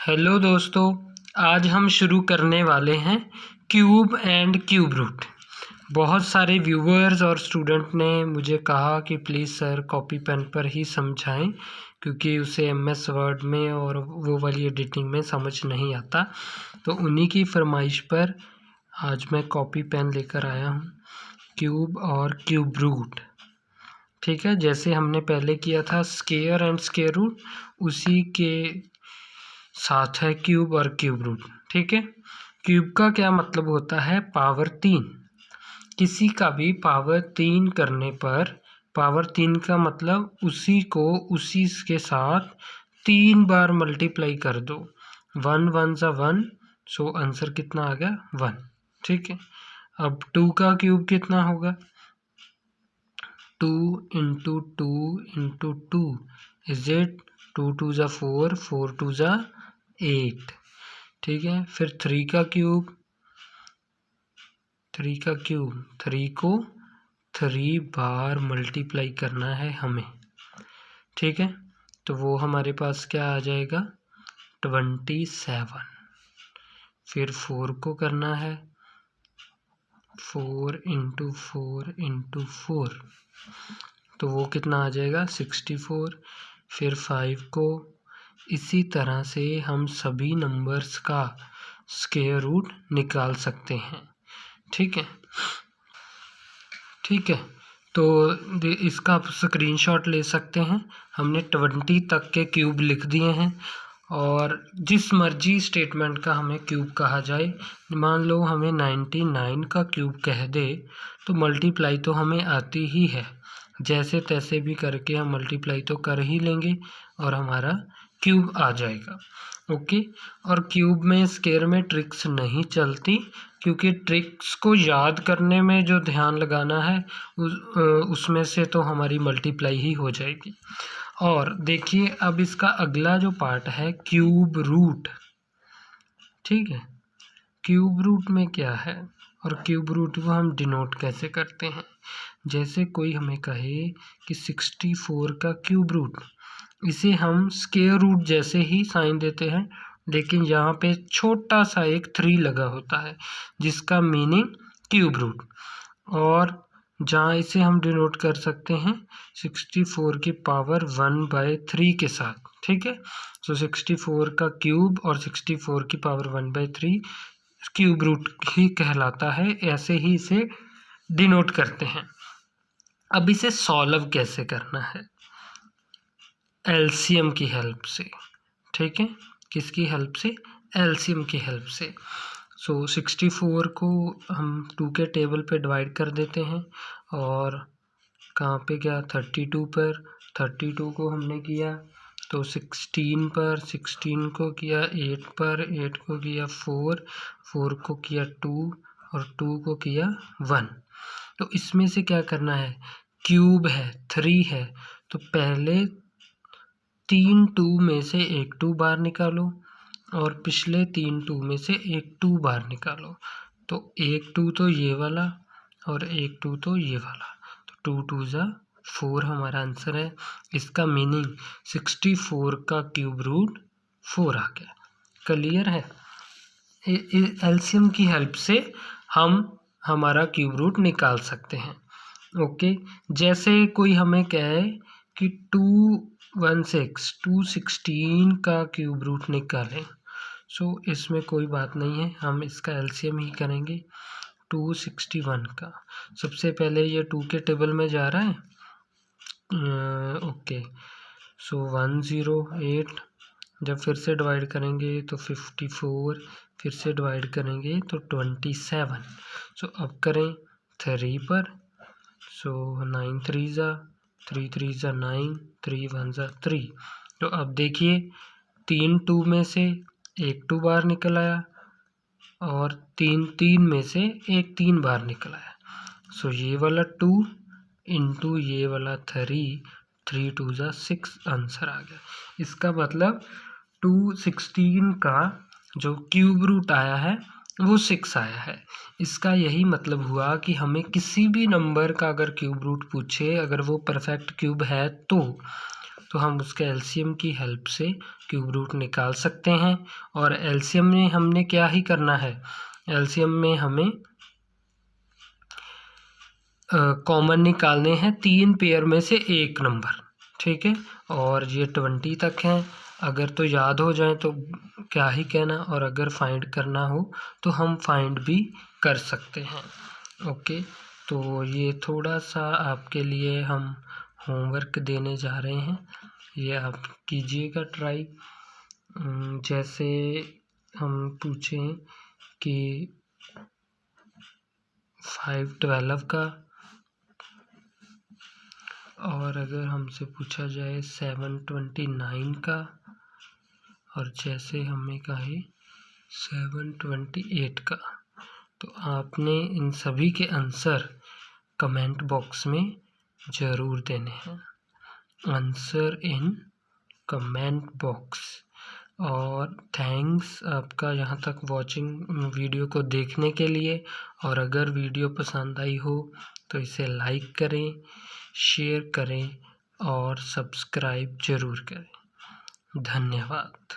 Hello दोस्तों, आज हम शुरू करने वाले हैं क्यूब एंड क्यूब रूट। बहुत सारे व्यूअर्स और स्टूडेंट ने मुझे कहा कि प्लीज़ सर कॉपी पेन पर ही समझाएं, क्योंकि उसे एमएस वर्ड में और वो वाली एडिटिंग में समझ नहीं आता। तो उन्हीं की फरमाइश पर आज मैं कॉपी पेन लेकर आया हूँ, क्यूब और क्यूब रूट। ठीक है, जैसे हमने पहले किया था स्क्वायर एंड स्क्वायर रूट, उसी के साथ है क्यूब और क्यूब रूट। ठीक है, क्यूब का क्या मतलब होता है? पावर 3। किसी का भी पावर 3 करने पर, पावर 3 का मतलब उसी को उसी के साथ 3 बार मल्टीप्लाई कर दो। 1 1 सा 1, सो आंसर कितना आ गया? 1। ठीक है, अब 2 का क्यूब कितना होगा? 2 इंटू 2 इंटू 2 इज इट 2 2 ज़ा 4, 4 2 ज़ा 8। ठीक है, फिर 3 का क्यूब, 3 को 3 बार मल्टीप्लाई करना है हमें। ठीक है, तो वो हमारे पास क्या आ जाएगा? 27। फिर 4 को करना है 4 इंटू 4 इंटू 4, तो वो कितना आ जाएगा? 64। फिर 5 को, इसी तरह से हम सभी नंबर्स का स्क्वायर रूट निकाल सकते हैं। ठीक है, तो इसका आप स्क्रीनशॉट ले सकते हैं। हमने 20 तक के क्यूब लिख दिए हैं, और जिस मर्जी स्टेटमेंट का हमें क्यूब कहा जाए, मान लो हमें 99 का क्यूब कह दे, तो मल्टीप्लाई तो हमें आती ही है। जैसे तैसे भी करके हम मल्टीप्लाई तो कर ही लेंगे और हमारा क्यूब आ जाएगा। ओके, और क्यूब में स्क्वायर में ट्रिक्स नहीं चलती, क्योंकि ट्रिक्स को याद करने में जो ध्यान लगाना है उसमें से तो हमारी मल्टीप्लाई ही हो जाएगी। और देखिए, अब इसका अगला जो पार्ट है क्यूब रूट। ठीक है, क्यूब रूट में क्या है, और क्यूब रूट को हम डिनोट कैसे करते हैं? जैसे कोई हमें कहे कि 64 का क्यूब रूट, इसे हम स्क्वायर रूट जैसे ही साइन देते हैं, लेकिन यहाँ पे छोटा सा एक 3 लगा होता है, जिसका मीनिंग क्यूब रूट। और जहाँ इसे हम डिनोट कर सकते हैं 64 की पावर 1/3 के साथ। ठीक है, सो 64 का क्यूब और 64 की पावर 1/3 क्यूब रूट ही कहलाता है। ऐसे ही इसे डिनोट करते हैं। अब इसे सॉल्व कैसे करना है? एलसीएम की हेल्प से। ठीक है, किसकी हेल्प से? एलसीएम की हेल्प से। सो 64 को हम 2 के टेबल पे डिवाइड कर देते हैं, और कहाँ पे गया? 32 पर। 32 को हमने किया तो 16 पर, 16 को किया 8 पर, 8 को किया 4, 4 को किया 2, और 2 को किया 1। तो इसमें से क्या करना है? क्यूब है, 3 है, तो पहले 3 2 में से एक 2 बाहर निकालो, और पिछले 3 2 में से एक 2 बाहर निकालो। तो एक 2 तो ये वाला और एक 2 तो ये वाला, तो 2 2 ज़ा 4 हमारा आंसर है। इसका मीनिंग 64 का क्यूब रूट 4 आ गया। क्लियर है? एलसीएम की हेल्प से हम हमारा क्यूब रूट निकाल सकते हैं। ओके, जैसे कोई हमें कहे कि 216 का क्यूब रूट निकालें, सो इसमें कोई बात नहीं है, हम इसका एलसीएम ही करेंगे। 261 का सबसे पहले ये 2 के टेबल में जा रहा है। ओके, सो 108, जब फिर से डिवाइड करेंगे तो 54, फिर से डिवाइड करेंगे तो 27। सो अब करें 3 पर, सो 9 3 ज़ा 3 3 ज़ा 9, 3 1 ज़ा 3। तो अब देखिए, 3 2 में से एक 2 बाहर निकल आया, और 3 3 में से एक 3 बाहर निकल आया। सो ये वाला 2 इंटू ये वाला 3, 3 2 ज़ा 6 आंसर आ गया। इसका मतलब 216 का जो क्यूब रूट आया है वो 6 आया है। इसका यही मतलब हुआ कि हमें किसी भी नंबर का अगर क्यूब रूट पूछे, अगर वो परफेक्ट क्यूब है तो तो हम उसके एलसीएम की हेल्प से क्यूब रूट निकाल सकते हैं। और एलसीएम में हमने क्या ही करना है, एलसीएम में हमें कॉमन निकालने हैं 3 पेयर में से एक नंबर, ठीक है। और ये 20 तक हैं, अगर तो याद हो जाए तो क्या ही कहना, और अगर फाइंड करना हो तो हम फाइंड भी कर सकते हैं। ओके, तो ये थोड़ा सा आपके लिए हम होमवर्क देने जा रहे हैं, ये आप कीजिएगा ट्राई। जैसे हम पूछें कि 512 का, और अगर हमसे पूछा जाए 729 का, और जैसे हमें कहे 728 का, तो आपने इन सभी के आंसर कमेंट बॉक्स में ज़रूर देने हैं, आंसर इन कमेंट बॉक्स। और थैंक्स आपका यहाँ तक वॉचिंग वीडियो को देखने के लिए। और अगर वीडियो पसंद आई हो तो इसे लाइक करें, शेयर करें और सब्सक्राइब ज़रूर करें। धन्यवाद।